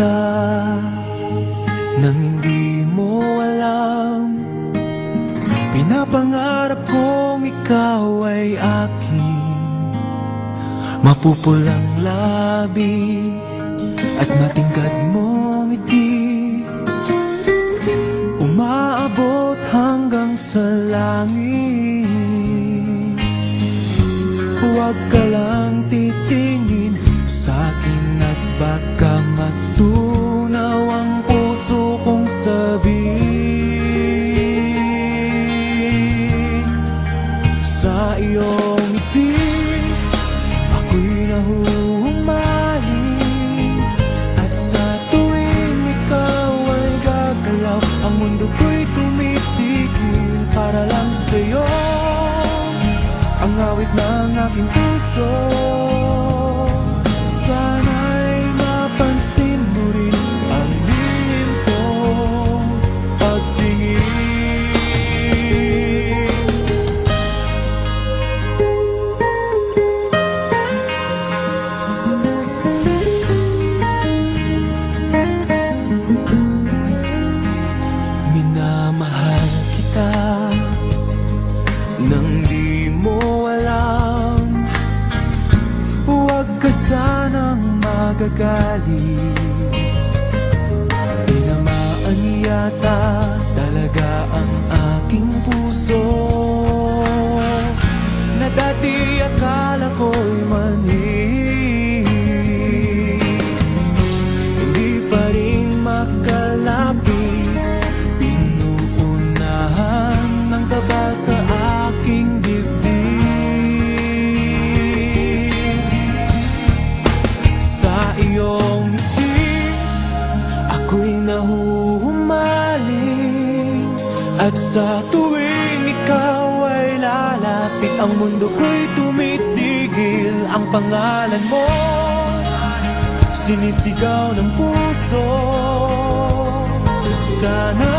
kita nang hindi mo alam. Pinapangarap kong ikaw ay akin, mapupulang labi at matingkad mong ngiti, umaabot hanggang sa langit. Huwag ka lang titingin sa'kin at baka matunaw ang puso kong sabihin. Sa iyong ngiti ako'y nahuhumaling, at sa tuwing ikaw ay gagalaw, ang mundo ko'y tumitigil para lang sa'yo. Ang awit ng aking puso, sana'y mapansin mo rin ang lihim kong pagtingin. Minamahal kita nang di mo alam. Huwag ka sanang magagalit, tinamaan yata talaga ang aking puso, na dati akala ko'y manhid. Hindi pa rin makalapit, pinuunahan ng kaba sa aking dibdib. Sa iyong ngiti ako'y nahuhumaling, at sa tuwing ikaw ay lalapit, ang mundo ko'y tumitigil. Ang pangalan mo sinisigaw ng puso, sana